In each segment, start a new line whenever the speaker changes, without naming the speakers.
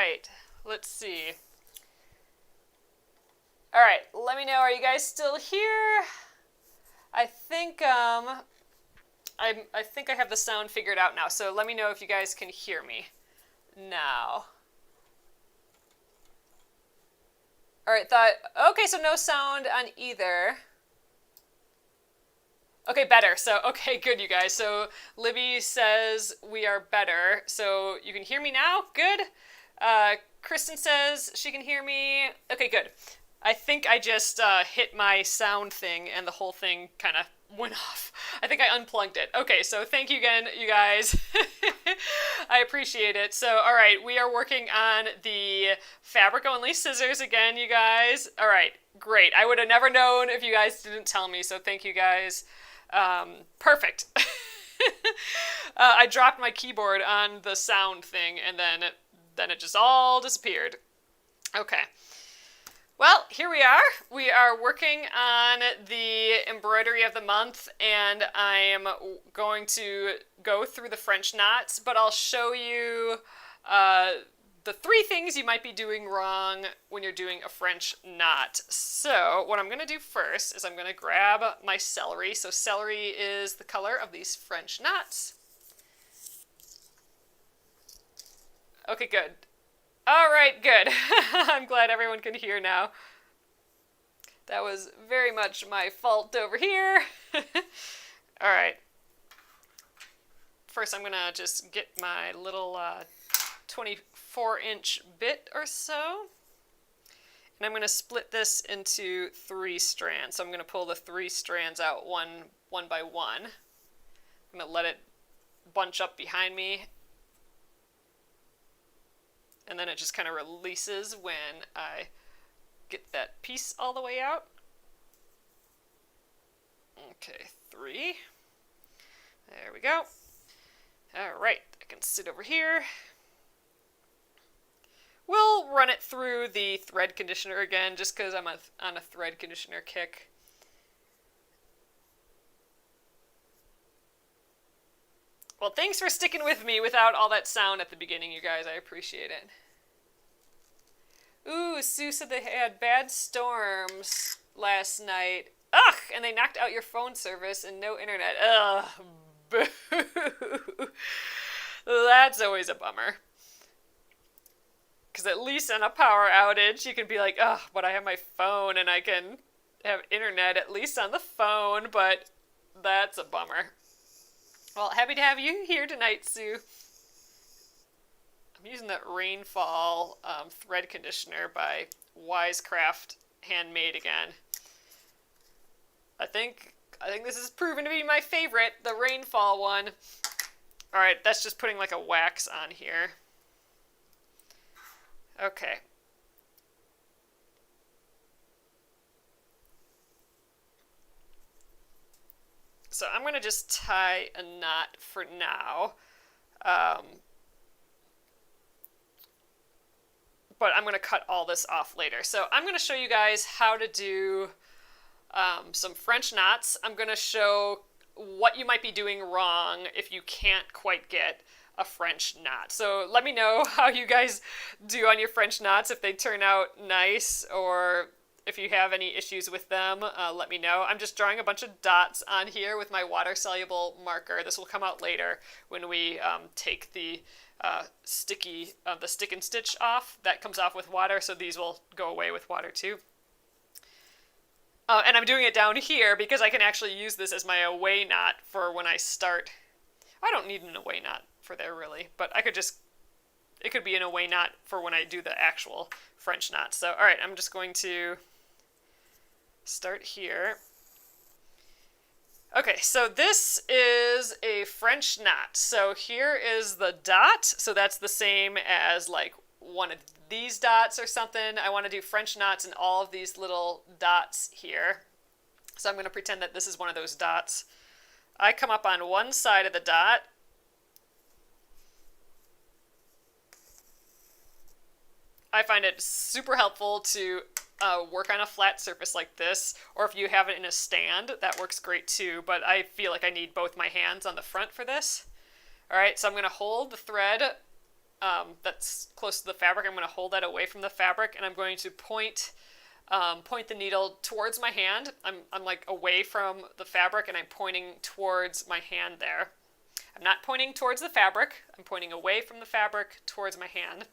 right, let's see. All right, let me know. Are you guys still here? I think I think I have the sound figured out now. So let me know if you guys can hear me now. All right, okay, so no sound on either. Okay, better. So, okay, good, you guys. So Libby says we are better. So you can hear me now? Good. Kristen says she can hear me. Okay, good. I think I just hit my sound thing and the whole thing kind of went off. I think I unplugged it. Okay, so thank you again, you guys. I appreciate it. So, all right, we are working on the fabric-only scissors again, you guys. All right, great. I would have never known if you guys didn't tell me, so thank you guys. Perfect. I dropped my keyboard on the sound thing, and then it just all disappeared. Okay. Well, here we are. We are working on the embroidery of the month, and I am going to go through the French knots, but I'll show you the 3 things you might be doing wrong when you're doing a French knot. So what I'm going to do first is I'm going to grab my celery. So celery is the color of these French knots. Okay, good. All right, good. I'm glad everyone can hear now. That was very much my fault over here. All right. First, I'm going to just get my little 24-inch bit or so. And I'm going to split this into 3 strands. So I'm going to pull the 3 strands out one by one. I'm going to let it bunch up behind me. And then it just kind of releases when I get that piece all the way out. Okay, 3. There we go. All right, I can sit over here. We'll run it through the thread conditioner again, just because I'm on a thread conditioner kick. Well, thanks for sticking with me without all that sound at the beginning, you guys. I appreciate it. Ooh, Sue said they had bad storms last night. Ugh, and they knocked out your phone service and no internet. Ugh, boo. That's always a bummer. Because at least on a power outage, you can be like, oh, but I have my phone and I can have internet at least on the phone, but that's a bummer. Well, happy to have you here tonight, Sue. I'm using that Rainfall thread conditioner by Wisecraft Handmade again. I think this is proven to be my favorite, the Rainfall one. All right, that's just putting like a wax on here. Okay. So I'm going to just tie a knot for now. But I'm going to cut all this off later. So I'm going to show you guys how to do some French knots. I'm going to show what you might be doing wrong if you can't quite get a French knot. So let me know how you guys do on your French knots, if they turn out nice or if you have any issues with them. Let me know. I'm just drawing a bunch of dots on here with my water-soluble marker. This will come out later when we take the stick and stitch off. That comes off with water, so these will go away with water too. And I'm doing it down here because I can actually use this as my away knot for when I start. I don't need an away knot for there really, but it could be an away knot for when I do the actual French knot. So, all right, I'm just going to start here. Okay, so this is a French knot. So here is the dot. So that's the same as like one of these dots or something. I want to do French knots in all of these little dots here. So I'm going to pretend that this is one of those dots. I come up on one side of the dot. I find it super helpful to work on a flat surface like this, or if you have it in a stand, that works great too, but I feel like I need both my hands on the front for this. All right, so I'm going to hold the thread that's close to the fabric. I'm going to hold that away from the fabric, and I'm going to point the needle towards my hand. I'm like away from the fabric, and I'm pointing towards my hand there. I'm not pointing towards the fabric. I'm pointing away from the fabric towards my hand.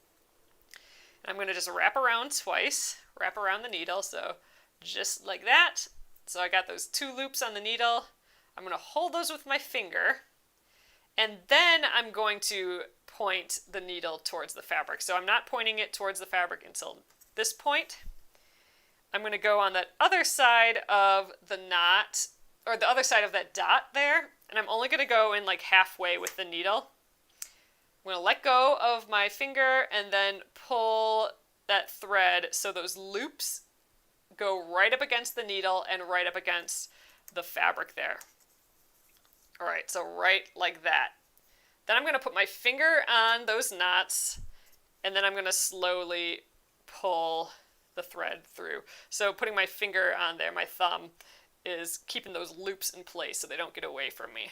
And I'm going to just wrap around twice, wrap around the needle, so just like that. So I got those 2 loops on the needle. I'm going to hold those with my finger, and then I'm going to point the needle towards the fabric. So I'm not pointing it towards the fabric until this point. I'm going to go on that other side of the knot, or the other side of that dot there, and I'm only going to go in like halfway with the needle. I'm going to let go of my finger and then pull that thread so those loops go right up against the needle and right up against the fabric there. All right, so right like that. Then I'm going to put my finger on those knots, and then I'm going to slowly pull the thread through. So putting my finger on there, my thumb, is keeping those loops in place so they don't get away from me.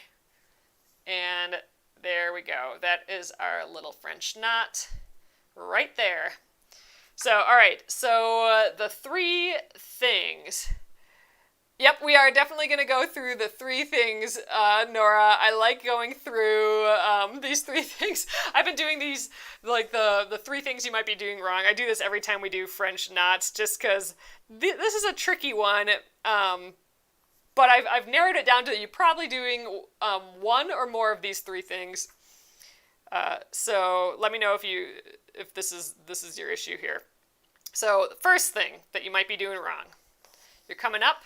And there we go. That is our little French knot right there. So, all right, so the 3 things. Yep, we are definitely going to go through the 3 things, Nora. I like going through these 3 things. I've been doing these, like the 3 things you might be doing wrong. I do this every time we do French knots just because this is a tricky one. But I've narrowed it down to you probably doing 1 or more of these 3 things. So let me know if this is your issue here. So the first thing that you might be doing wrong, you're coming up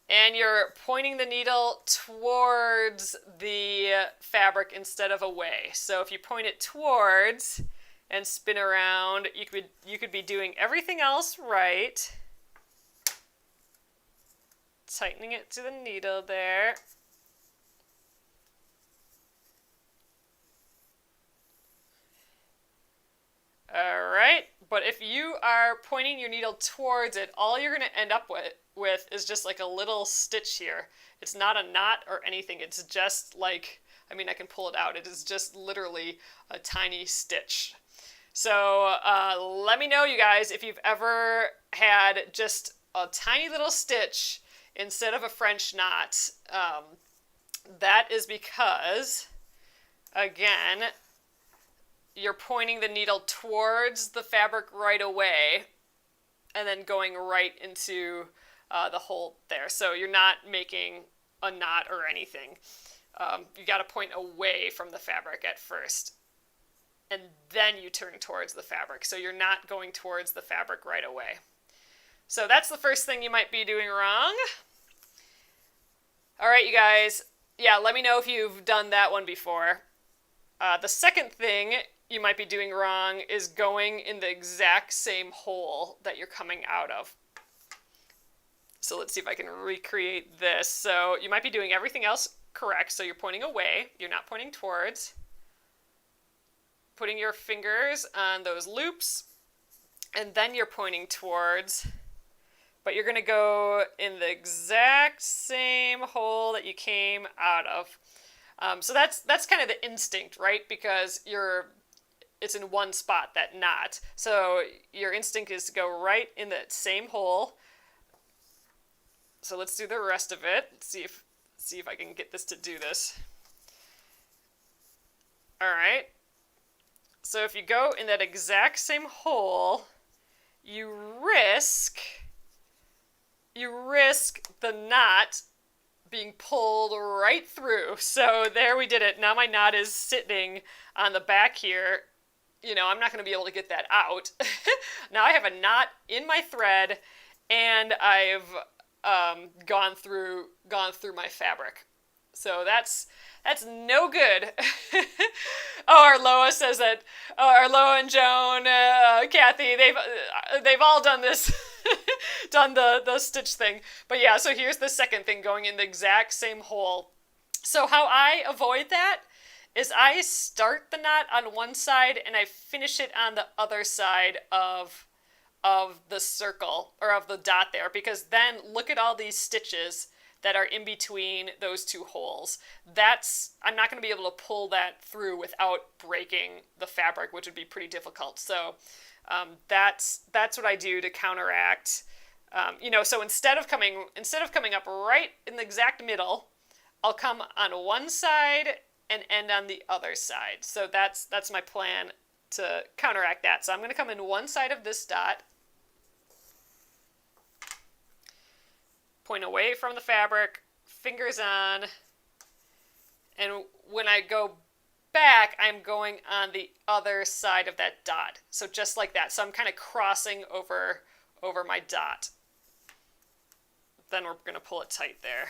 and you're pointing the needle towards the fabric instead of away. So if you point it towards and spin around, you could be doing everything else right. Tightening it to the needle there. All right, but if you are pointing your needle towards it, all you're going to end up with is just like a little stitch here. It's not a knot or anything. It's just like, I mean, I can pull it out. It is just literally a tiny stitch. So let me know, you guys, if you've ever had just a tiny little stitch instead of a French knot. That is because, again, you're pointing the needle towards the fabric right away and then going right into the hole there. So you're not making a knot or anything. You got to point away from the fabric at first, and then you turn towards the fabric. So you're not going towards the fabric right away. So that's the first thing you might be doing wrong. All right, you guys. Yeah, let me know if you've done that one before. The second thing you might be doing wrong is going in the exact same hole that you're coming out of. So let's see if I can recreate this. So you might be doing everything else correct. So you're pointing away. You're not pointing towards. Putting your fingers on those loops. And then you're pointing towards. But you're going to go in the exact same hole that you came out of. So that's kind of the instinct, right? Because it's in one spot, that knot. So your instinct is to go right in that same hole. So let's do the rest of it. See if I can get this to do this. All right. So if you go in that exact same hole, you risk the knot being pulled right through. So there we did it. Now my knot is sitting on the back here. You know, I'm not going to be able to get that out. Now I have a knot in my thread, and I've gone through my fabric. So that's no good. Oh, Arloa says that. Arloa and Joan, Kathy, they've all done this, done the stitch thing. But yeah, so here's the second thing, going in the exact same hole. So how I avoid that is I start the knot on one side and I finish it on the other side of the circle, or of the dot there, because then look at all these stitches that are in between those two holes. I'm not going to be able to pull that through without breaking the fabric, which would be pretty difficult. So that's what I do to counteract. So instead of coming up right in the exact middle, I'll come on one side and end on the other side. So that's my plan to counteract that. So I'm going to come in one side of this dot, point away from the fabric, fingers on, and when I go back, I'm going on the other side of that dot. So just like that. So I'm kind of crossing over my dot. Then we're going to pull it tight there.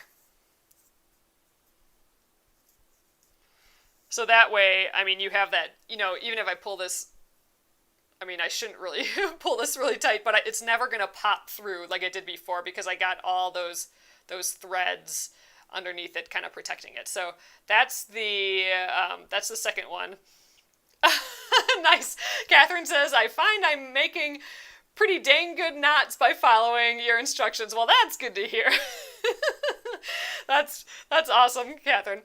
So that way, I mean, you have that, even if I pull this, I mean, I shouldn't really pull this really tight, but it's never going to pop through like it did before because I got all those threads underneath it kind of protecting it. So that's the second one. Nice. Catherine says, I find I'm making pretty dang good knots by following your instructions. Well, that's good to hear. That's awesome, Catherine.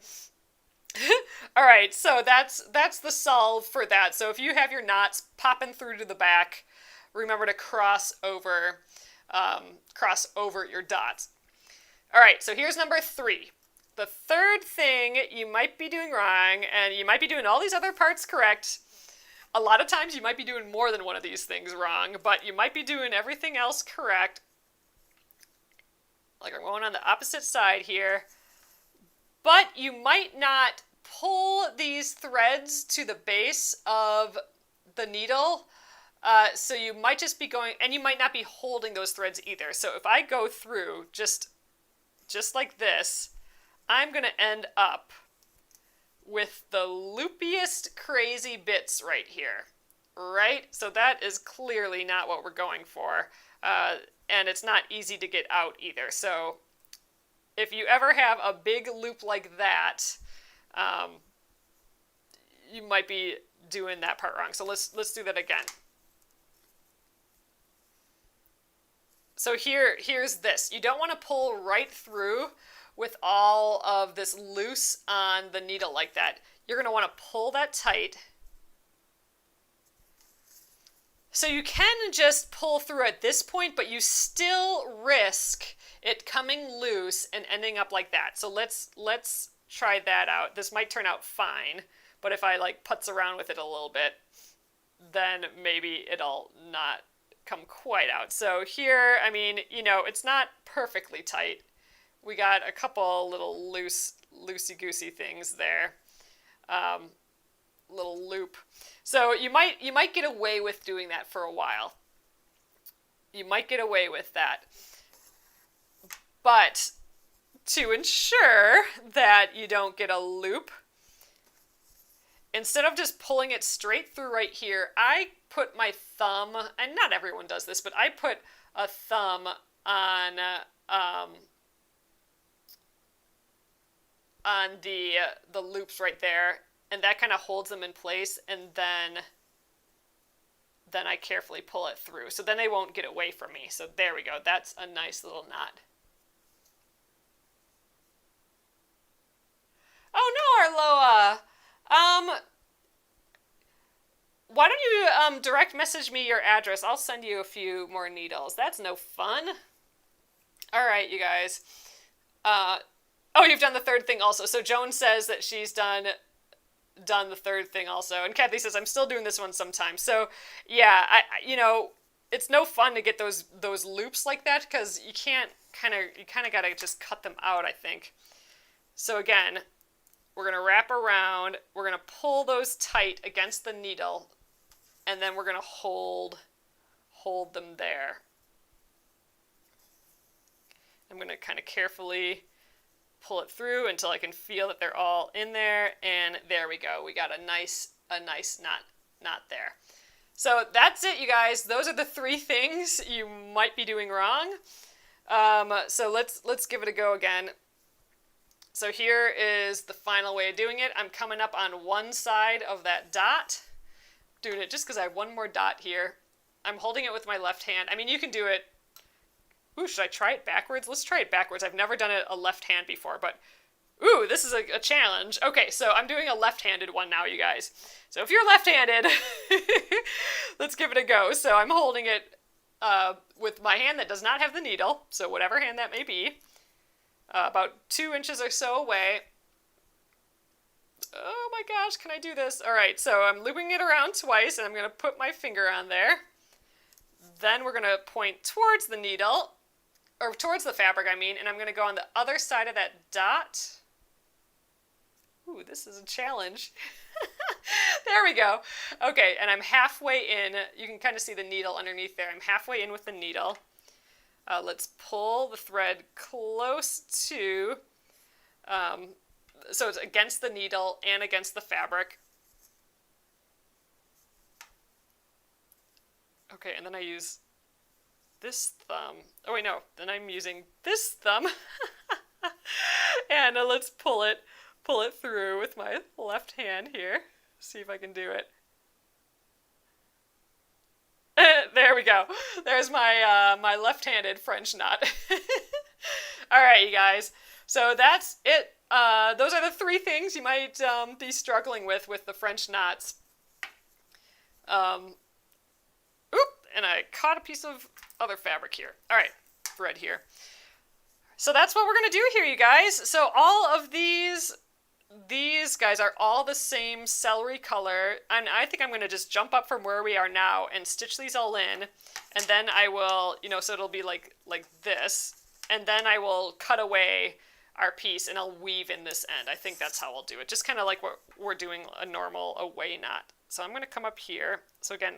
All right, so that's the solve for that. So if you have your knots popping through to the back, remember to cross over your dots. All right, so here's number 3. The third thing you might be doing wrong, and you might be doing all these other parts correct. A lot of times you might be doing more than one of these things wrong, but you might be doing everything else correct. Like I'm going on the opposite side here. But you might not pull these threads to the base of the needle. So you might just be going, and you might not be holding those threads either. So if I go through just like this, I'm going to end up with the loopiest crazy bits right here, right? So that is clearly not what we're going for. And it's not easy to get out either. So if you ever have a big loop like that, you might be doing that part wrong. So let's do that again. So here's this. You don't want to pull right through with all of this loose on the needle like that. You're going to want to pull that tight. So you can just pull through at this point, but you still risk it coming loose and ending up like that. So let's try that out. This might turn out fine, but if I like putz around with it a little bit, then maybe it'll not come quite out. So here, I mean, it's not perfectly tight. We got a couple little loosey-goosey things there. Little loop. So you might get away with doing that for a while. You might get away with that. But to ensure that you don't get a loop, instead of just pulling it straight through right here, I put my thumb, and not everyone does this, but I put a thumb on the loops right there, and that kind of holds them in place, and then I carefully pull it through. So then they won't get away from me. So there we go. That's a nice little knot. Oh no, Arloa. Why don't you direct message me your address? I'll send you a few more needles. That's no fun. All right, you guys. Oh, you've done the third thing also. So Joan says that she's done the third thing also, and Kathy says I'm still doing this one sometimes. So yeah, it's no fun to get those loops like that because you kind of gotta just cut them out, I think. So again, we're gonna wrap around. We're gonna pull those tight against the needle, and then we're gonna hold them there. I'm gonna kind of carefully pull it through until I can feel that they're all in there, and there we go. We got a nice knot there. So that's it, you guys. Those are the 3 things you might be doing wrong. So let's give it a go again. So here is the final way of doing it. I'm coming up on one side of that dot, doing it just because I have one more dot here. I'm holding it with my left hand. I mean, you can do it Ooh, should I try it backwards? Let's try it backwards. I've never done it a left hand before, but ooh, this is a challenge. Okay, so I'm doing a left-handed one now, you guys. So if you're left-handed, let's give it a go. So I'm holding it with my hand that does not have the needle, so whatever hand that may be, about 2 inches or so away. Oh my gosh, can I do this? All right, so I'm looping it around twice, and I'm going to put my finger on there. Then we're going to point towards the needle, or towards the fabric, I mean, and I'm going to go on the other side of that dot. Ooh, this is a challenge. There we go. Okay, and I'm halfway in. You can kind of see the needle underneath there. I'm halfway in with the needle. Let's pull the thread close to, so it's against the needle and against the fabric. Okay, and then I use this thumb. Oh wait, no, then I'm using this thumb. And let's pull it through with my left hand here. See if I can do it. There we go. There's my my left-handed French knot. All right, you guys. So that's it. Those are the 3 things you might be struggling with the French knots. Oop, and I caught a piece of other fabric here. All right, thread here. So that's what we're going to do here, you guys. So all of these guys are all the same celery color, and I think I'm going to just jump up from where we are now and stitch these all in, and then I will, so it'll be like this, and then I will cut away our piece and I'll weave in this end. I think that's how I'll do it, just kind of like what we're doing a normal away knot. So I'm going to come up here. So again,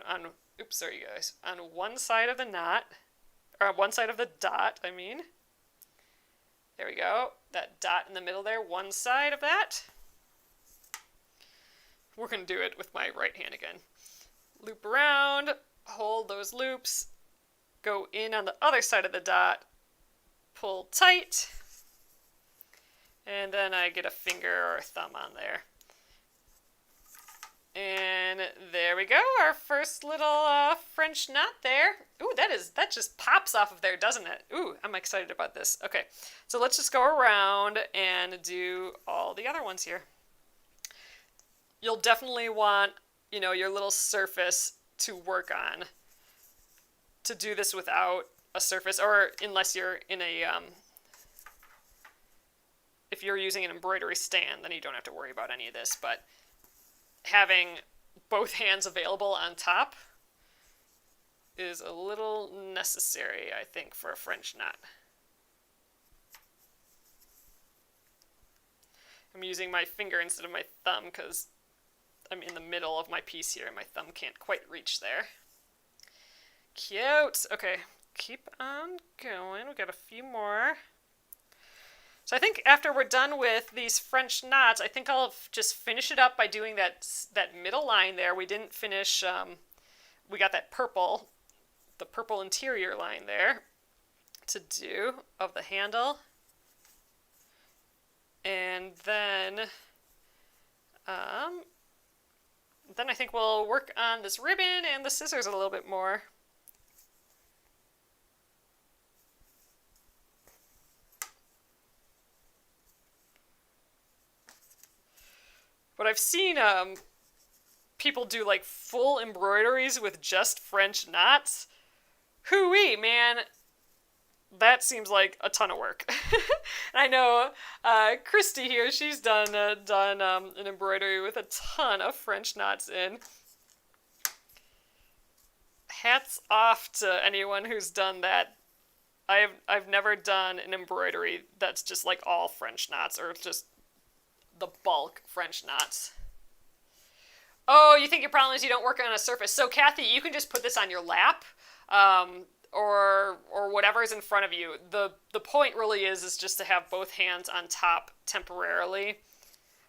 oops, sorry you guys, on one side of the knot, or one side of the dot, I mean. There we go. That dot in the middle there, one side of that. We're going to do it with my right hand again. Loop around, hold those loops, go in on the other side of the dot, pull tight, and then I get a finger or a thumb on there. And there we go, our first little French knot there. Ooh, that just pops off of there, doesn't it? Ooh, I'm excited about this. Okay, so let's just go around and do all the other ones here. You'll definitely want, your little surface to work on to do this without a surface, or unless you're in a, if you're using an embroidery stand, then you don't have to worry about any of this, but having both hands available on top is a little necessary, I think, for a French knot. I'm using my finger instead of my thumb because I'm in the middle of my piece here and my thumb can't quite reach there. Cute! Okay, keep on going. We've got a few more. So I think after we're done with these French knots, I think I'll just finish it up by doing that middle line there. We didn't finish, we got that purple, the purple interior line there to do of the handle. And then I think we'll work on this ribbon and the scissors a little bit more. But I've seen people do like full embroideries with just French knots. Hoo-wee, man. That seems like a ton of work. I know Christy here, she's done an embroidery with a ton of French knots in. Hats off to anyone who's done that. I've never done an embroidery that's just like all French knots, or just the bulk French knots. Oh, you think your problem is you don't work on a surface. So Kathy, you can just put this on your lap, or whatever is in front of you. The point really is just to have both hands on top temporarily.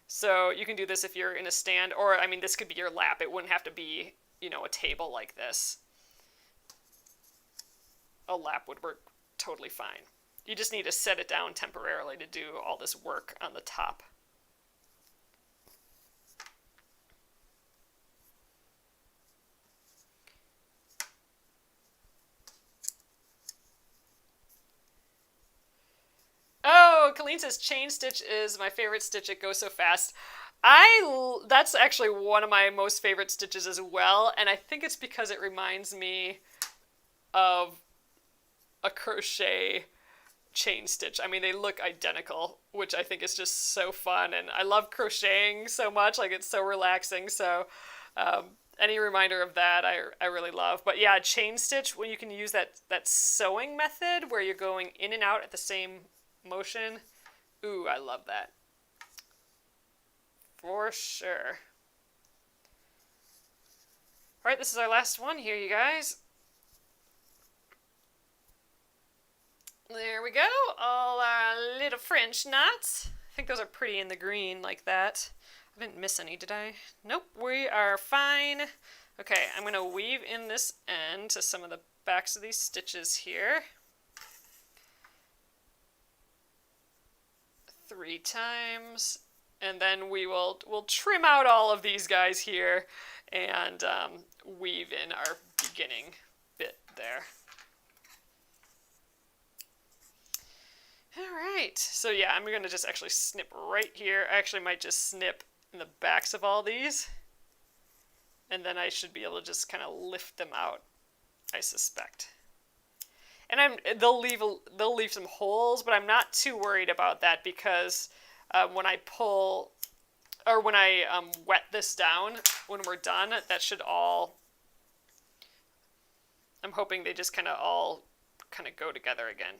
So you can do this if you're in a stand, or I mean, this could be your lap. It wouldn't have to be, a table like this. A lap would work totally fine. You just need to set it down temporarily to do all this work on the top. Colleen says chain stitch is my favorite stitch. It goes so fast. That's actually one of my most favorite stitches as well, and I think it's because it reminds me of a crochet chain stitch. I mean, they look identical, which I think is just so fun, and I love crocheting so much. Like, it's so relaxing. So any reminder of that I really love. But yeah, chain stitch, when you can use that sewing method where you're going in and out at the same motion. Ooh, I love that. For sure. All right, this is our last one here, you guys. There we go. All our little French knots. I think those are pretty in the green like that. I didn't miss any, did I? Nope, we are fine. Okay, I'm going to weave in this end to some of the backs of these stitches here. 3 times. And then we'll trim out all of these guys here and weave in our beginning bit there. All right, so yeah, I'm going to just actually snip right here. I actually might just snip in the backs of all these, and then I should be able to just kind of lift them out, I suspect. And they'll leave some holes, but I'm not too worried about that because when I pull, or when I wet this down, when we're done, that should all, I'm hoping they just kind of all kind of go together again.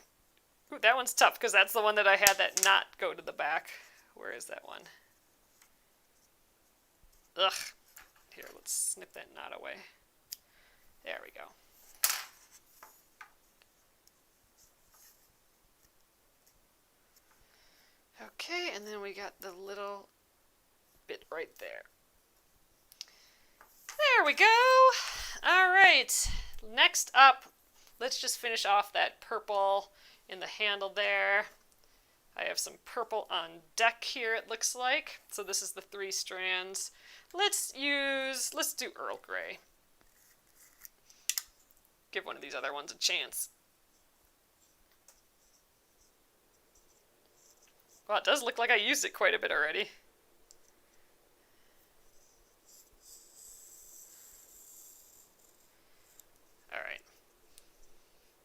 Ooh, that one's tough because that's the one that I had that knot go to the back. Where is that one? Ugh. Here, let's snip that knot away. There we go. Okay, and then we got the little bit right there. There we go. All right. Next up, let's just finish off that purple in the handle there. I have some purple on deck here, it looks like. So this is the 3 strands. Let's do Earl Grey. Give one of these other ones a chance. Well, it does look like I used it quite a bit already. All right.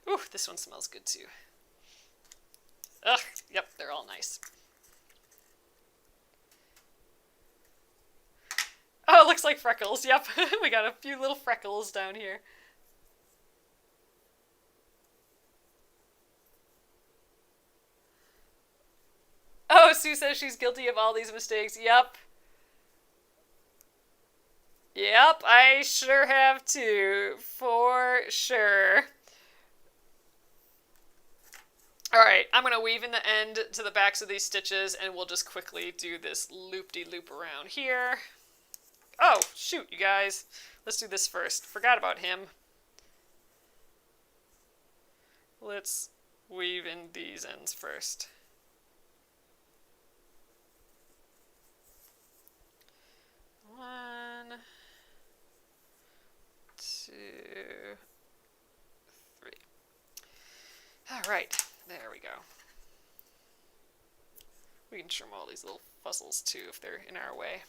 Ooh, this one smells good too. Ugh, yep, they're all nice. Oh, it looks like freckles. Yep, we got a few little freckles down here. Oh, Sue says she's guilty of all these mistakes. Yep. Yep, I sure have too. For sure. Alright, I'm going to weave in the end to the backs of these stitches, and we'll just quickly do this loop-de-loop around here. Oh, shoot, you guys. Let's do this first. Forgot about him. Let's weave in these ends first. One, 2, 3. Alright. There we go. We can trim all these little fuzzles too if they're in our way.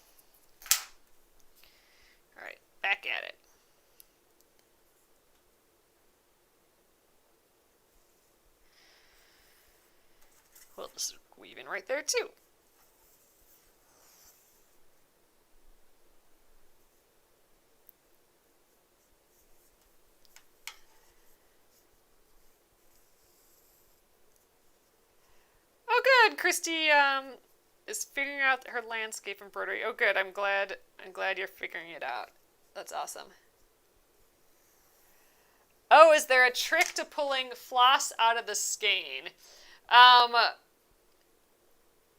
Alright, back at it. We'll just weave in right there too. Good. Christy is figuring out her landscape embroidery. Oh, good. I'm glad you're figuring it out. That's awesome. Oh, is there a trick to pulling floss out of the skein?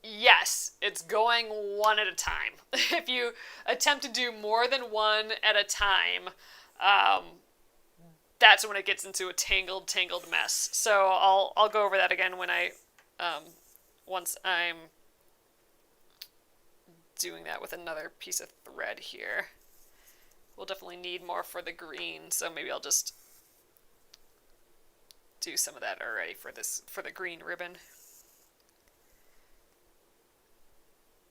Yes, it's going one at a time. If you attempt to do more than one at a time, that's when it gets into a tangled mess. So I'll go over that again when I once I'm doing that with another piece of thread here. We'll definitely need more for the green, so maybe I'll just do some of that already for the green ribbon.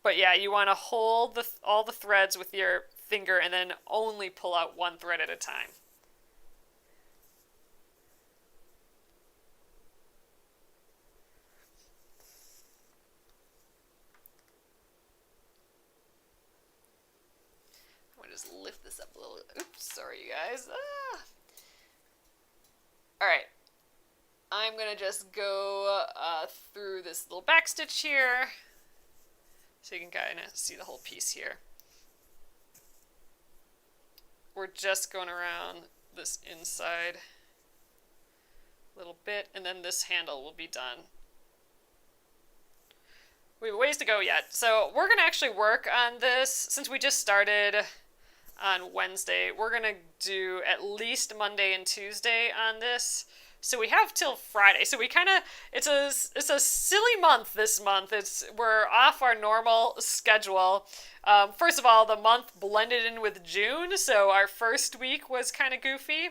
But yeah, you want to hold all the threads with your finger and then only pull out one thread at a time. I'm gonna just lift this up a little. Oops, sorry you guys. All right, I'm gonna just go through this little back stitch here, so you can kind of see the whole piece here. We're just going around this inside little bit, and then this handle will be done. We have ways to go yet. So we're going to actually work on this since we just started on Wednesday. We're going to do at least Monday and Tuesday on this. So we have till Friday. So we kind of, it's a silly month this month. We're off our normal schedule. First of all, the month blended in with June, so our first week was kind of goofy.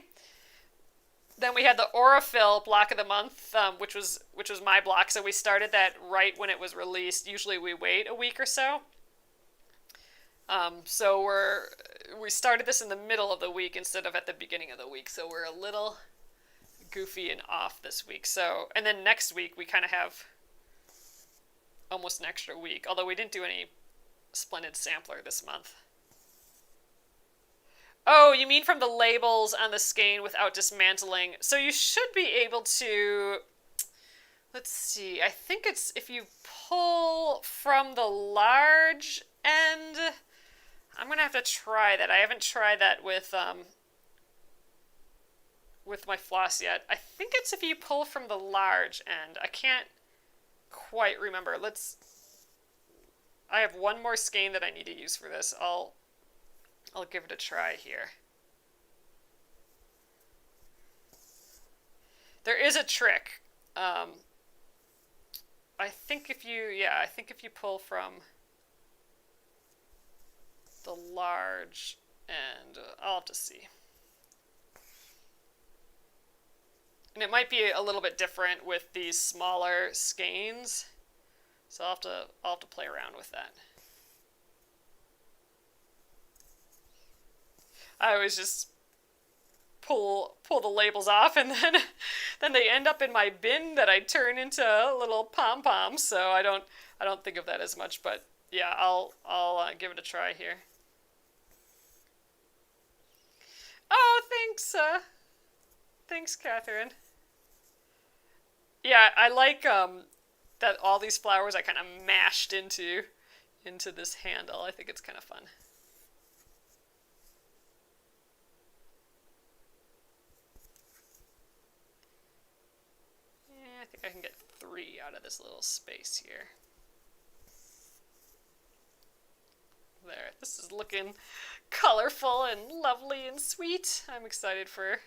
Then we had the Aurifil block of the month, which was my block. So we started that right when it was released. Usually we wait a week or so. So we started this in the middle of the week instead of at the beginning of the week. So we're a little goofy and off this week. So, and then next week we kind of have almost an extra week. Although we didn't do any Splendid Sampler this month. Oh, you mean from the labels on the skein without dismantling. So you should be able to, let's see, I think it's if you pull from the large end. I'm going to have to try that. I haven't tried that with my floss yet. I think it's if you pull from the large end. I can't quite remember. I have one more skein that I need to use for this. I'll give it a try here. There is a trick. I think if you pull from the large end, I'll have to see. And it might be a little bit different with these smaller skeins. So I'll have to play around with that. I always just pull the labels off, and then they end up in my bin that I turn into little pom-poms. So I don't think of that as much, but yeah, I'll give it a try here. Oh, thanks, Catherine. Yeah, I like that all these flowers I kind of mashed into this handle. I think it's kind of fun. Yeah, I think I can get 3 out of this little space here. There, this is looking colorful and lovely and sweet. I'm excited for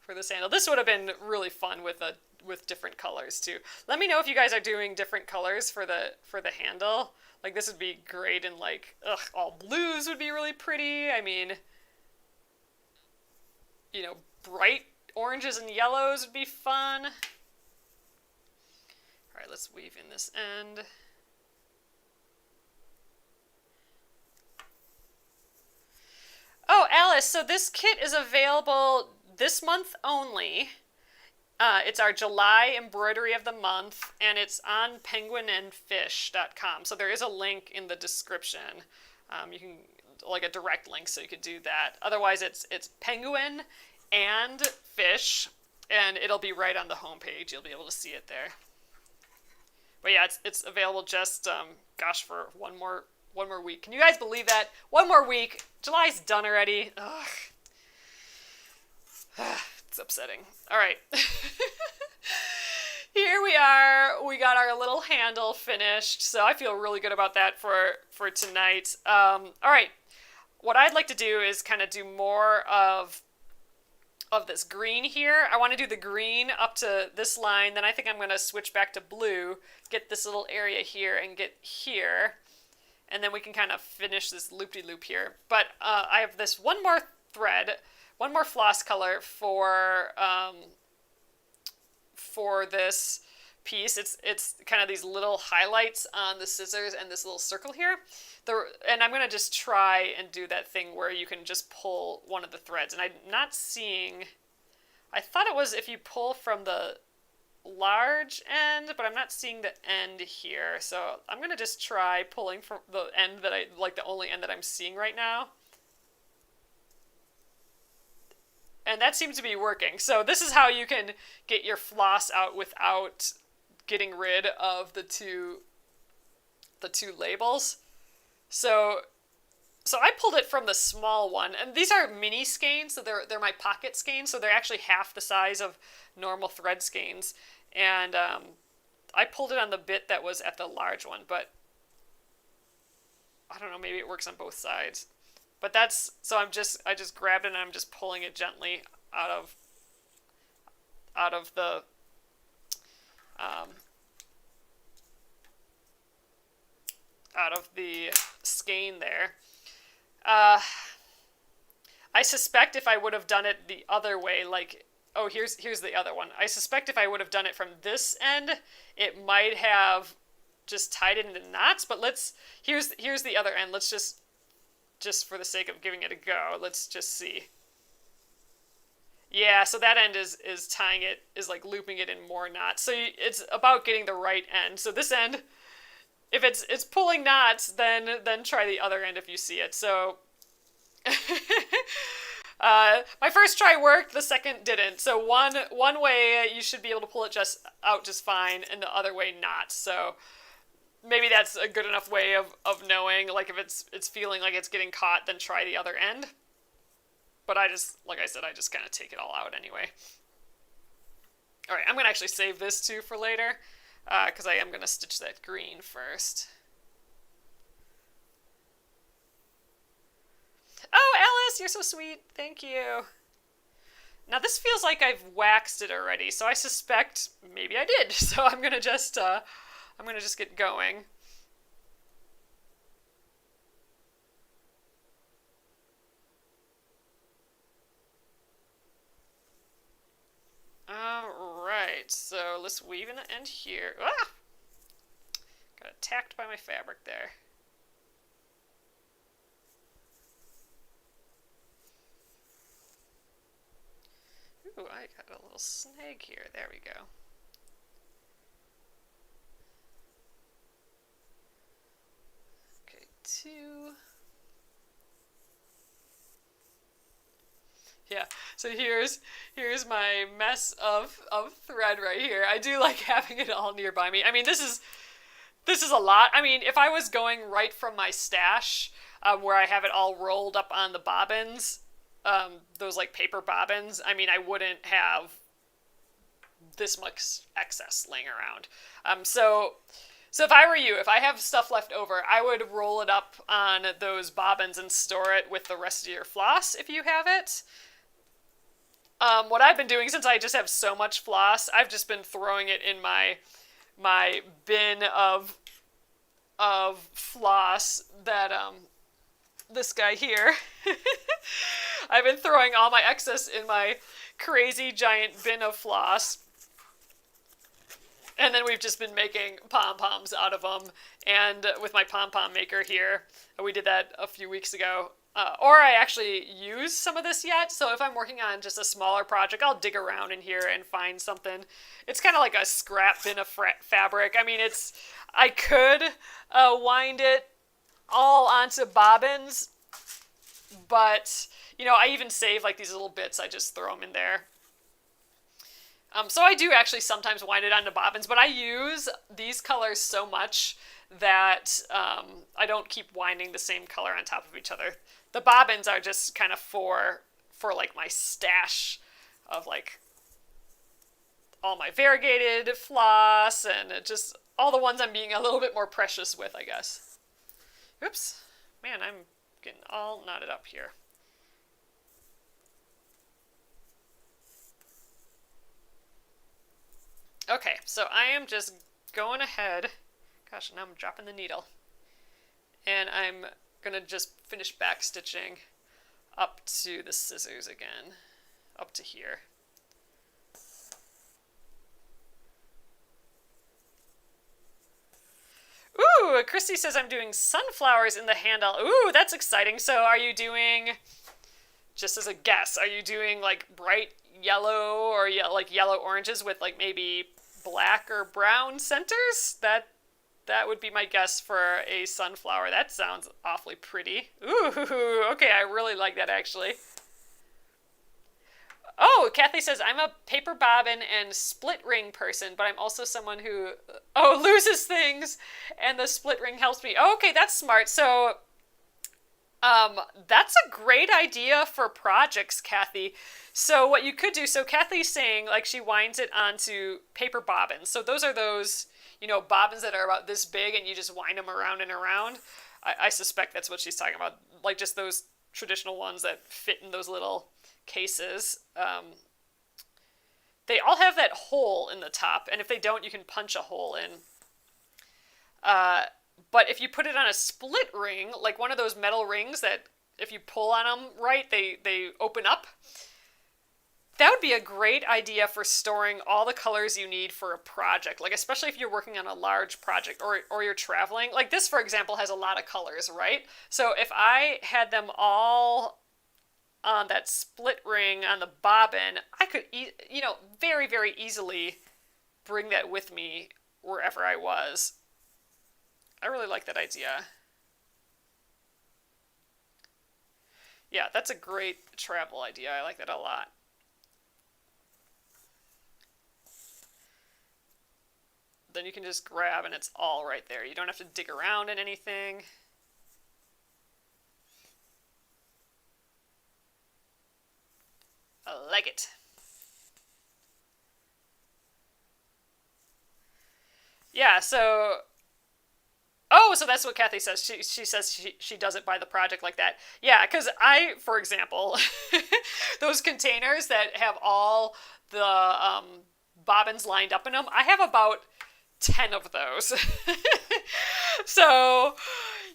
this handle. This would have been really fun with different colors too. Let me know if you guys are doing different colors for the handle. Like this would be great, and like all blues would be really pretty. I mean, you know, bright oranges and yellows would be fun. All right, let's weave in this end. Oh, Alice, so this kit is available this month only. It's our July Embroidery of the Month, and it's on penguinandfish.com. So there is a link in the description. You can, like a direct link, so you could do that. Otherwise, it's penguin and fish, and it'll be right on the homepage. You'll be able to see it there. But yeah, it's available just, gosh, for one more week. Can you guys believe that? One more week. July's done already. Ugh. It's upsetting. All right. Here we are. We got our little handle finished, so I feel really good about that for tonight. All right. What I'd like to do is kind of do more of this green here. I want to do the green up to this line. Then I think I'm going to switch back to blue, get this little area here, and get here. And then we can kind of finish this loop-de-loop here. But I have this one more thread, one more floss color for this piece. It's kind of these little highlights on the scissors and this little circle here. And I'm going to just try and do that thing where you can just pull one of the threads. And I'm not seeing... I thought it was if you pull from the large end, but I'm not seeing the end here. So I'm going to just try pulling from the end that the only end that I'm seeing right now. And that seems to be working. So this is how you can get your floss out without getting rid of the two labels. So I pulled it from the small one, and these are mini skeins, so they're my pocket skeins, so they're actually half the size of normal thread skeins. And I pulled it on the bit that was at the large one, but I don't know, maybe it works on both sides. But so I just grabbed it and I'm just pulling it gently out of the skein there. I suspect if I would have done it the other way, like, oh, here's the other one. I suspect if I would have done it from this end, it might have just tied it into knots. But here's the other end. Let's just for the sake of giving it a go, let's just see. Yeah, so that end is tying it, is like looping it in more knots. So it's about getting the right end. So this end, if it's pulling knots, then try the other end if you see it. So my first try worked, the second didn't. So one way you should be able to pull it just fine, and the other way not. So maybe that's a good enough way of knowing, like, if it's feeling like it's getting caught, then try the other end. But like I said, I just kind of take it all out anyway. All right, I'm going to actually save this too for later, because I am going to stitch that green first. Oh, Alice, you're so sweet. Thank you. Now this feels like I've waxed it already, so I suspect maybe I did. So I'm going to just get going. Alright, so let's weave in the end here. Ah! Got attacked by my fabric there. Ooh, I got a little snag here. There we go. Okay, 2. Yeah, so here's my mess of thread right here. I do like having it all nearby me. I mean, this is a lot. I mean, if I was going right from my stash, where I have it all rolled up on the bobbins, those like paper bobbins, I mean, I wouldn't have this much excess laying around. So if I were you, if I have stuff left over, I would roll it up on those bobbins and store it with the rest of your floss if you have it. What I've been doing, since I just have so much floss, I've just been throwing it in my bin of floss that this guy here. I've been throwing all my excess in my crazy giant bin of floss. And then we've just been making pom-poms out of them. And with my pom-pom maker here, we did that a few weeks ago. Or I actually use some of this yet, so if I'm working on just a smaller project, I'll dig around in here and find something. It's kind of like a scrap bin of fabric. I mean, I could wind it all onto bobbins, but, you know, I even save like these little bits. I just throw them in there. So I do actually sometimes wind it onto bobbins, but I use these colors so much that I don't keep winding the same color on top of each other. The bobbins are just kind of for like my stash of like all my variegated floss and just all the ones I'm being a little bit more precious with, I guess. Oops. Man, I'm getting all knotted up here. Okay, so I am just going ahead. Gosh, now I'm dropping the needle. And I'm going to just finish back stitching up to the scissors again, up to here. Ooh, Christy says I'm doing sunflowers in the handle. Ooh, that's exciting. So are you doing, just as a guess, are you doing like bright yellow or like yellow oranges with like maybe black or brown centers? That would be my guess for a sunflower. That sounds awfully pretty. Ooh, okay, I really like that actually. Oh, Kathy says, I'm a paper bobbin and split ring person, but I'm also someone who, loses things, and the split ring helps me. Oh, okay, that's smart. So, that's a great idea for projects, Kathy. So what you could do, so Kathy's saying, like, she winds it onto paper bobbins. So those are those, bobbins that are about this big, and you just wind them around and around. I suspect that's what she's talking about, like just those traditional ones that fit in those little cases. They all have that hole in the top, and if they don't, you can punch a hole in. But if you put it on a split ring, like one of those metal rings that if you pull on them right, they open up, that would be a great idea for storing all the colors you need for a project, like especially if you're working on a large project or you're traveling. Like this, for example, has a lot of colors, right? So if I had them all on that split ring on the bobbin, I could, very, very easily bring that with me wherever I was. I really like that idea. Yeah, that's a great travel idea. I like that a lot. Then you can just grab and it's all right there. You don't have to dig around in anything. I like it. Yeah, so... Oh, so that's what Kathy says. She says she does it by the project like that. Yeah, because I, for example, those containers that have all the bobbins lined up in them, I have about 10 of those. So,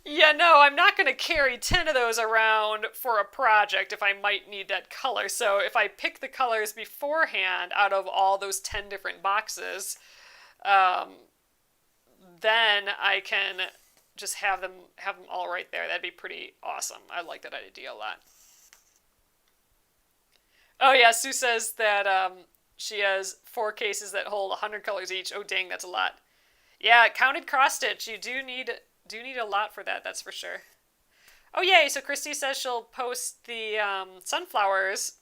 yeah, no, I'm not going to carry 10 of those around for a project if I might need that color. So if I pick the colors beforehand out of all those 10 different boxes, then I can just have them all right there. That'd be pretty awesome. I like that idea a lot. Oh yeah, Sue says that she has 4 cases that hold 100 colors each. Oh dang, that's a lot. Yeah, counted cross stitch. You do need a lot for that. That's for sure. Oh yay! So Christy says she'll post the sunflowers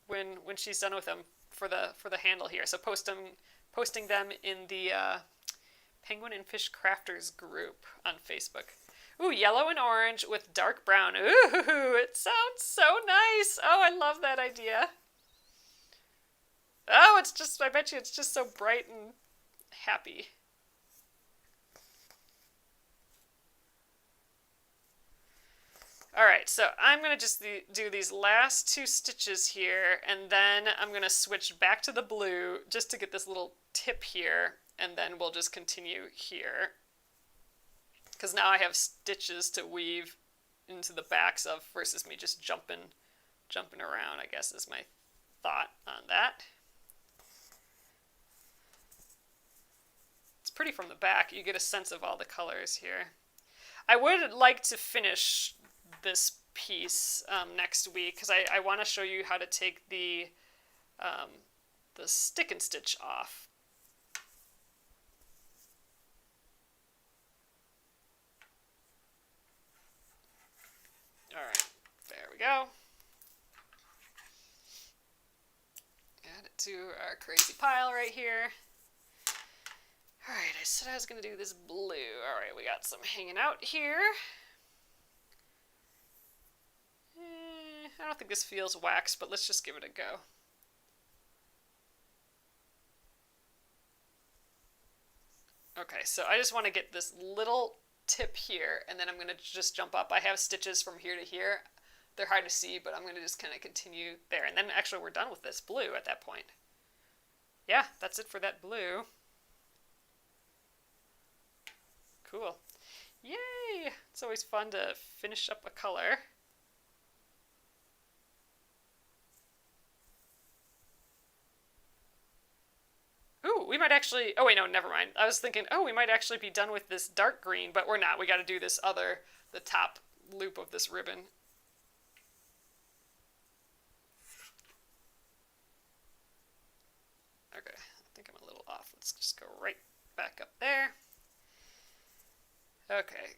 when she's done with them for the handle here. So posting them in the Penguin and Fish Crafters group on Facebook. Ooh, yellow and orange with dark brown. Ooh, it sounds so nice. Oh, I love that idea. Oh, I bet you it's just so bright and happy. Alright, so I'm going to just do these last 2 stitches here, and then I'm going to switch back to the blue just to get this little tip here, and then we'll just continue here. Because now I have stitches to weave into the backs of versus me just jumping around, I guess is my thought on that. It's pretty from the back. You get a sense of all the colors here. I would like to finish this piece next week because I want to show you how to take the stick and stitch off. Alright, there we go. Add it to our crazy pile right here. Alright, I said I was going to do this blue. Alright, we got some hanging out here. I don't think this feels waxed, but let's just give it a go. Okay, so I just want to get this little tip here, and then I'm going to just jump up. I have stitches from here to here. They're hard to see, but I'm going to just kind of continue there. And then actually we're done with this blue at that point. Yeah, that's it for that blue. Cool. Yay! It's always fun to finish up a color. Ooh, we might actually, oh wait, no, never mind. I was thinking, oh, we might actually be done with this dark green, but we're not. We got to do this other, the top loop of this ribbon. Okay, I think I'm a little off. Let's just go right back up there. Okay,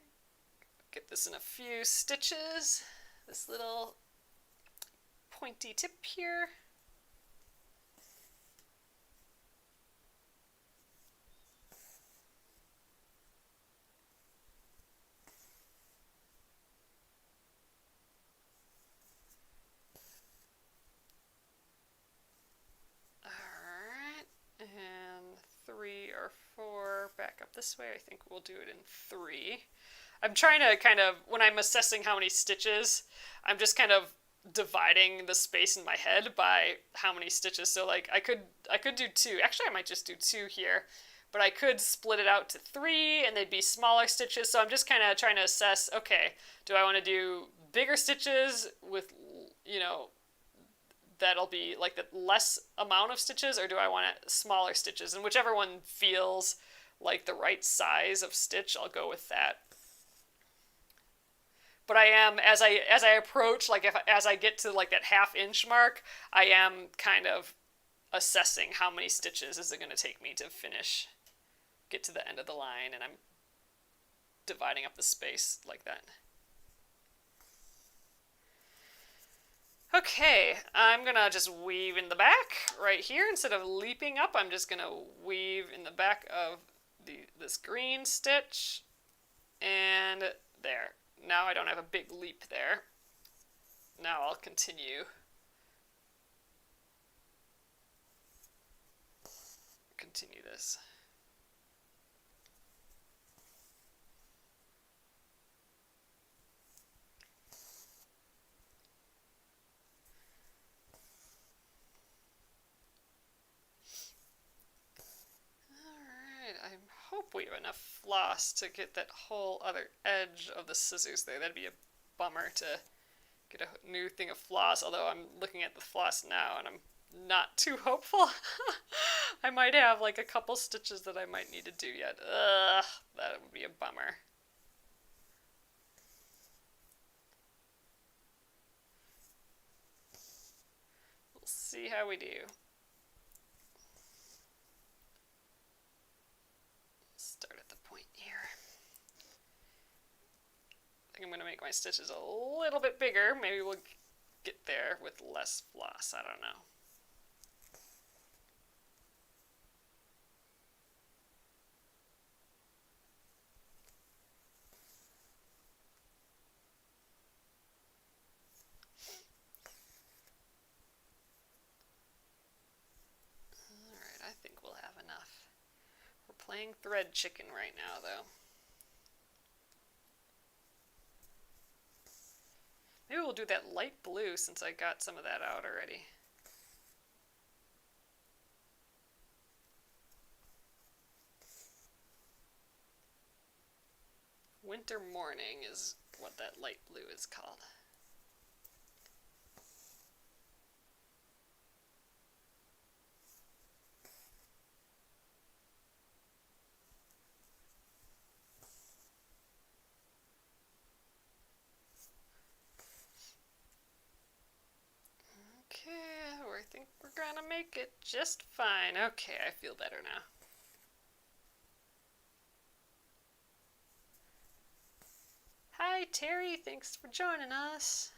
get this in a few stitches. This little pointy tip here. Alright, and 3 or 4 back up this way. I think we'll do it in 3. I'm trying to kind of, when I'm assessing how many stitches, I'm just kind of dividing the space in my head by how many stitches. So like I could do 2. Actually, I might just do 2 here, but I could split it out to 3 and they'd be smaller stitches. So I'm just kind of trying to assess, okay, do I want to do bigger stitches with, you know, that'll be like the less amount of stitches, or do I want smaller stitches? And whichever one feels like the right size of stitch, I'll go with that. But I am, as I approach, like as I get to like that ½ inch mark, I am kind of assessing how many stitches is it going to take me to finish, get to the end of the line, and I'm dividing up the space like that. Okay, I'm gonna just weave in the back right here. Instead of leaping up, I'm just gonna weave in the back of this green stitch, and there. Now I don't have a big leap there. Now I'll continue this. I hope we have enough floss to get that whole other edge of the scissors there. That'd be a bummer to get a new thing of floss, although I'm looking at the floss now and I'm not too hopeful. I might have like a couple stitches that I might need to do yet. Ugh, that would be a bummer. We'll see how we do. Start at the point here. I think I'm going to make my stitches a little bit bigger. Maybe we'll get there with less floss. I don't know. Alright, I think we'll have enough. We're playing thread chicken right now, though. Maybe we'll do that light blue since I got some of that out already. Winter Morning is what that light blue is called. Okay, I think we're gonna make it just fine. Okay, I feel better now. Hi Terry, thanks for joining us.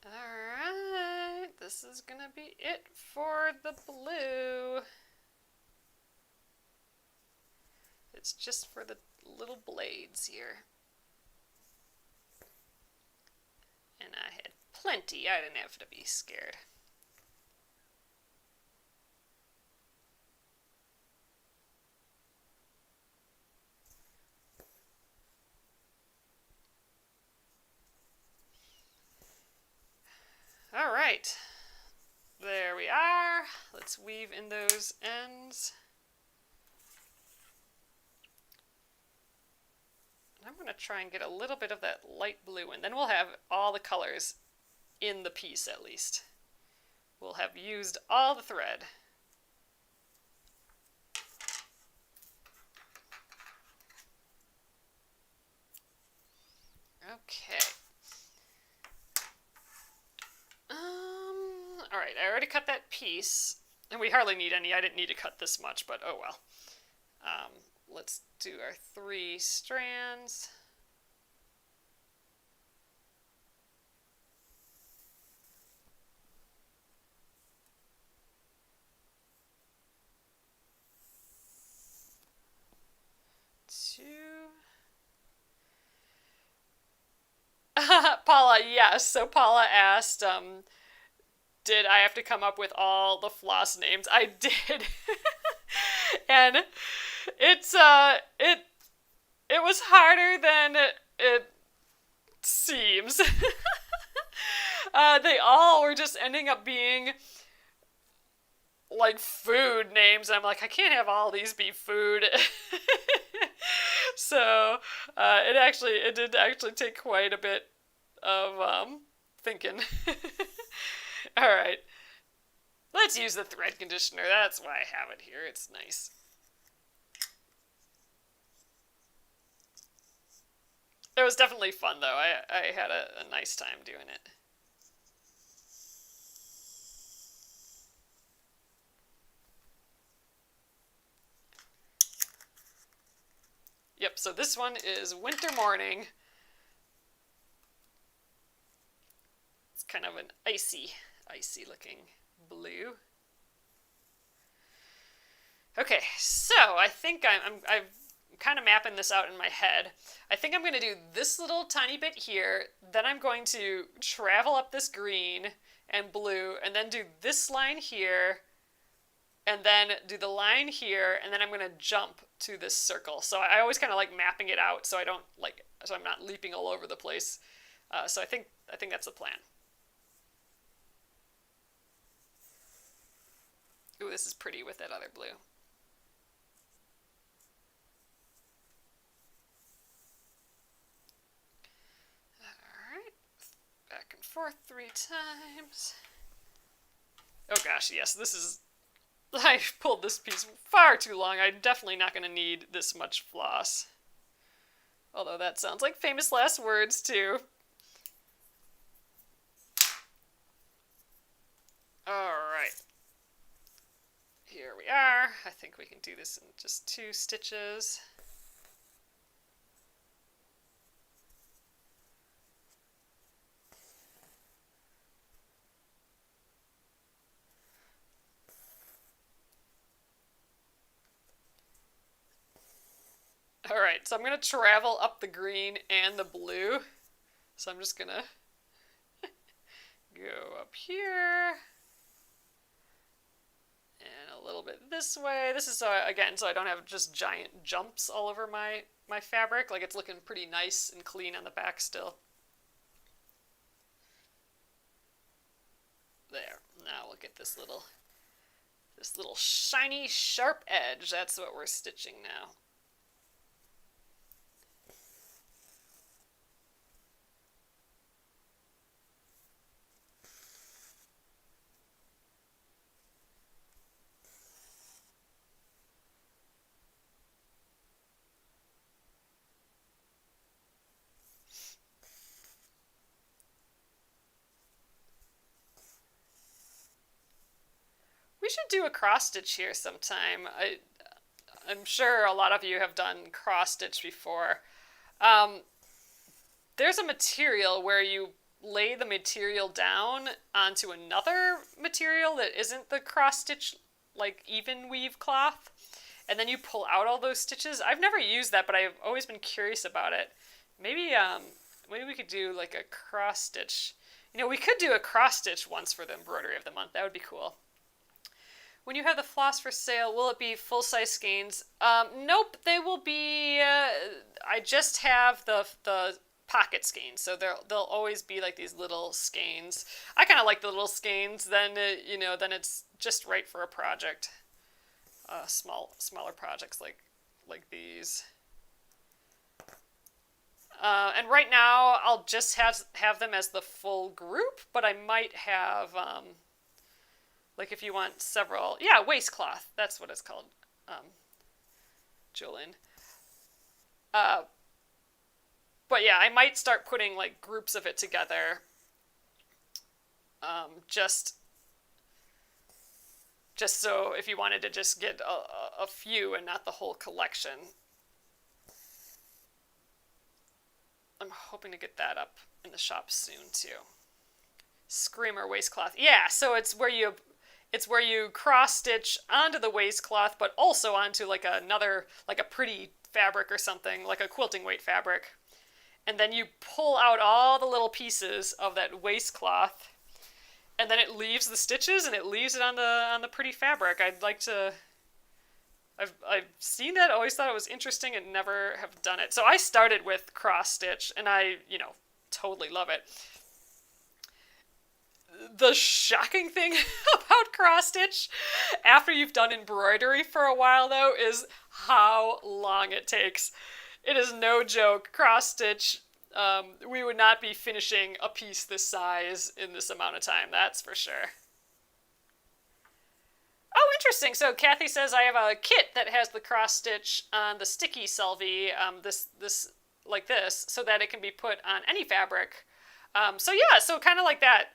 Alright, this is gonna be it for the blue. It's just for the little blades here. And I had plenty, I didn't have to be scared. All right, there we are. Let's weave in those ends. going to try and get a little bit of that light blue, and then we'll have all the colors in the piece at least. We'll have used all the thread. Okay. All right, I already cut that piece, and we hardly need any. I didn't need to cut this much, but oh well. Let's do our 3 strands. Paula, yes. So Paula asked, did I have to come up with all the floss names? I did. And it's it was harder than it seems. They all were just ending up being like food names. I'm like, I can't have all these be food. So it did actually take quite a bit of thinking. All right, let's use the thread conditioner. That's why I have it here. It's nice. It was definitely fun though. I had a nice time doing it. Yep, so this one is Winter Morning. It's kind of an icy looking blue. Okay, so I think I'm kind of mapping this out in my head. I think I'm going to do this little tiny bit here, then I'm going to travel up this green and blue, and then do this line here, and then do the line here, and then I'm going to jump to this circle. So I always kind of like mapping it out so I'm not leaping all over the place. So I think that's the plan. Ooh, this is pretty with that other blue. Alright, back and forth 3 times. Oh gosh, yes, I pulled this piece far too long. I'm definitely not going to need this much floss. Although that sounds like famous last words too. Alright. Here we are. I think we can do this in just 2 stitches. Alright, so I'm going to travel up the green and the blue. So I'm just going to go up here. And a little bit this way. This is, again, so I don't have just giant jumps all over my fabric. Like, it's looking pretty nice and clean on the back still. There. Now we'll get this little shiny, sharp edge. That's what we're stitching now. We should do a cross stitch here sometime. I'm sure a lot of you have done cross stitch before. There's a material where you lay the material down onto another material that isn't the cross stitch, like even weave cloth, and then you pull out all those stitches. I've never used that, but I've always been curious about it. Maybe we could do like a cross stitch. You know, we could do a cross stitch once for the embroidery of the month. That would be cool. When you have the floss for sale, will it be full-size skeins? Nope, they will be, I just have the pocket skeins, so they'll always be like these little skeins. I kind of like the little skeins, then it's just right for a project. Smaller projects like these. And right now, I'll just have them as the full group, but I might have, like if you want several, yeah, waistcloth, that's what it's called, Julian. Uh, but yeah, I might start putting like groups of it together, just so if you wanted to just get a few and not the whole collection. I'm hoping to get that up in the shop soon too. Screamer waistcloth. Yeah, so it's where you cross stitch onto the waistcloth, but also onto like another, like a pretty fabric or something, like a quilting weight fabric. And then you pull out all the little pieces of that waistcloth, and then it leaves the stitches and it leaves it on the pretty fabric. I've seen that, always thought it was interesting, and never have done it. So I started with cross stitch, and I, totally love it. The shocking thing about cross stitch, after you've done embroidery for a while though, is how long it takes. It is no joke. Cross stitch, we would not be finishing a piece this size in this amount of time, that's for sure. Oh, interesting. So Kathy says I have a kit that has the cross stitch on the sticky selvie, this like this, so that it can be put on any fabric. So yeah, so kind of like that.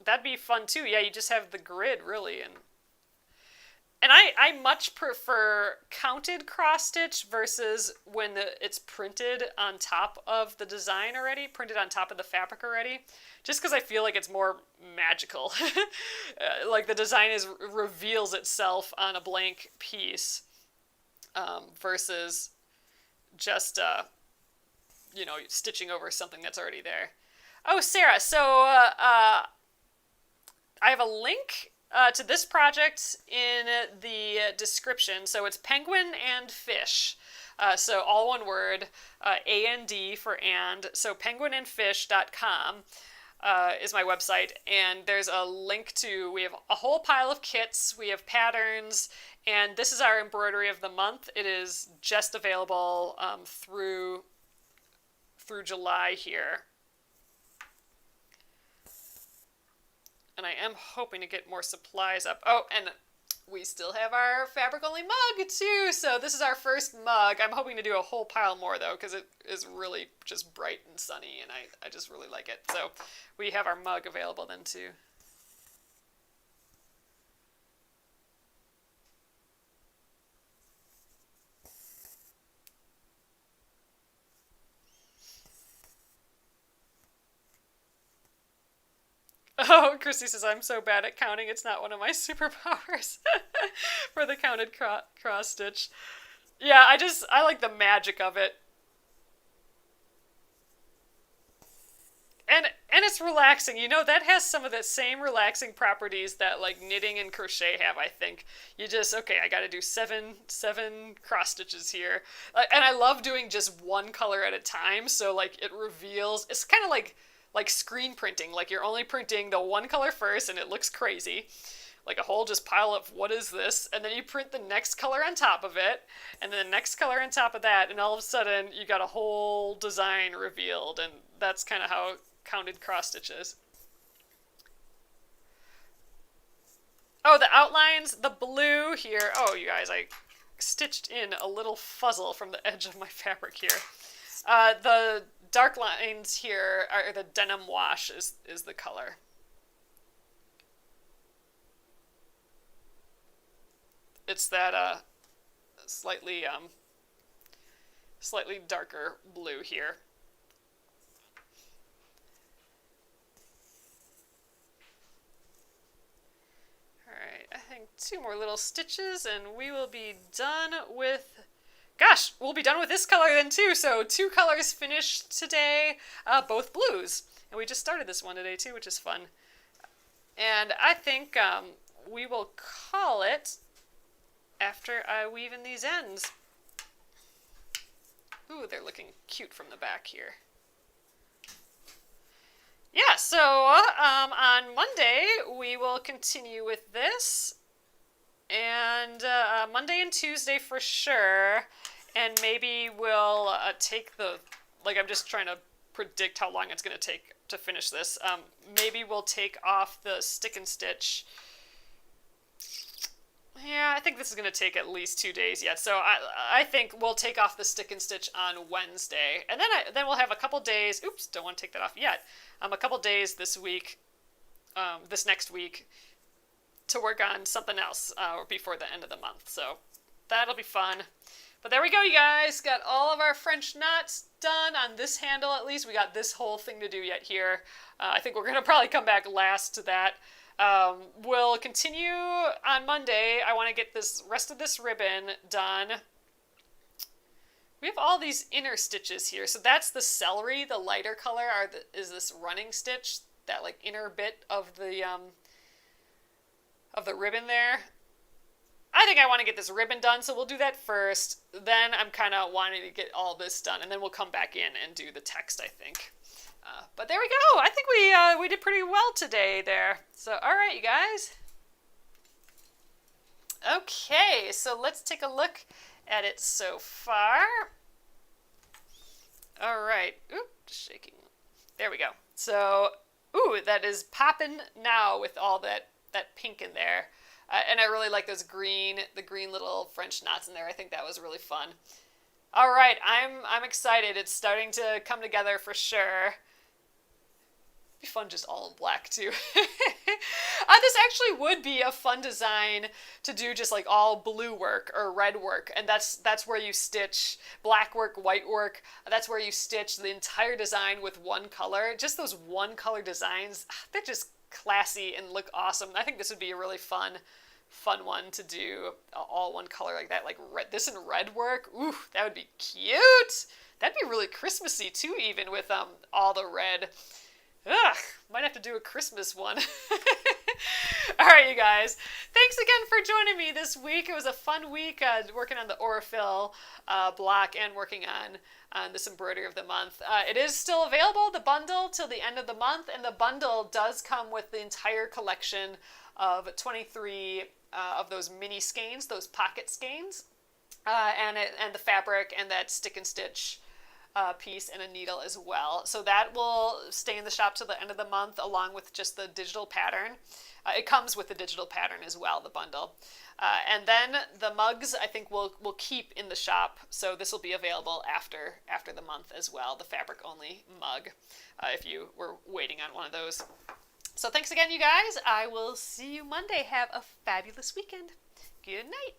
That'd be fun too. Yeah, you just have the grid really, and I much prefer counted cross stitch versus when it's printed on top of the design already, printed on top of the fabric already, just because I feel like it's more magical. Like the design reveals itself on a blank piece, versus just stitching over something that's already there. Oh, Sarah, so I have a link to this project in the description. So it's penguin and fish. So all one word, A-N-D for and. So penguinandfish.com is my website. And there's a link we have a whole pile of kits. We have patterns. And this is our embroidery of the month. It is just available through July here. And I am hoping to get more supplies up. Oh, and we still have our fabric-only mug, too. So this is our first mug. I'm hoping to do a whole pile more, though, because it is really just bright and sunny, and I just really like it. So we have our mug available then, too. Oh, Christy says, I'm so bad at counting, it's not one of my superpowers for the counted cross stitch. Yeah, I like the magic of it. And it's relaxing. That has some of the same relaxing properties that like knitting and crochet have, I think. You just, okay, I got to do seven cross stitches here. And I love doing just one color at a time, so like it reveals, it's kind of like screen printing. Like you're only printing the one color first and it looks crazy. Like a whole just pile of what is this? And then you print the next color on top of it, and then the next color on top of that, and all of a sudden you got a whole design revealed, and that's kind of how counted cross stitches. Oh, the outlines, the blue here. Oh, you guys, I stitched in a little fuzzle from the edge of my fabric here. The dark lines here are the denim wash is the color. It's that slightly darker blue here. Alright, I think 2 more little stitches and we will be done with... Gosh, we'll be done with this color then too. So 2 colors finished today, both blues. And we just started this one today too, which is fun. And I think we will call it after I weave in these ends. Ooh, they're looking cute from the back here. Yeah, so on Monday we will continue with this, and Monday and Tuesday for sure, and maybe we'll take Like, I'm just trying to predict how long it's going to take to finish this. Maybe we'll take off the stick and stitch. Yeah, I think this is going to take at least 2 days yet. So I think we'll take off the stick and stitch on Wednesday. And then we'll have a couple days. Oops, don't want to take that off yet. A couple days this week, this next week, to work on something else before the end of the month. So that'll be fun. But there we go, you guys. Got all of our French knots done on this handle, at least. We got this whole thing to do yet here. I think we're going to probably come back last to that. We'll continue on Monday. I want to get this rest of this ribbon done. We have all these inner stitches here. So that's the celery, the lighter color is this running stitch, that like inner bit of the ribbon there. I think I want to get this ribbon done, so we'll do that first. Then I'm kind of wanting to get all this done, and then we'll come back in and do the text, I think. But there we go. I think we did pretty well today there. So, all right, you guys. Okay, so let's take a look at it so far. All right. Oop, just shaking. There we go. So, ooh, that is popping now with all that pink in there. And I really like those the green little French knots in there. I think that was really fun. All right, I'm excited. It's starting to come together for sure. It'd be fun just all in black too. This actually would be a fun design to do, just like all blue work or red work, and that's where you stitch black work, white work. That's where you stitch the entire design with one color. Just those one color designs, they're just classy and look awesome. I think this would be a really fun one to do, all one color like that, like red, this in red work. Ooh, that would be cute. That'd be really Christmassy too, even with all the red. Ugh, might have to do a Christmas one. All right, you guys. Thanks again for joining me this week. It was a fun week working on the Aurifil block and working on this embroidery of the month. It is still available, the bundle, till the end of the month, and the bundle does come with the entire collection of 23 of those mini skeins, those pocket skeins, and the fabric and that stick and stitch piece and a needle as well. So that will stay in the shop till the end of the month, along with just the digital pattern. It comes with the digital pattern as well, the bundle. And then the mugs, I think we'll keep in the shop. So this will be available after the month as well, the fabric only mug, if you were waiting on one of those. So thanks again, you guys. I will see you Monday. Have a fabulous weekend. Good night.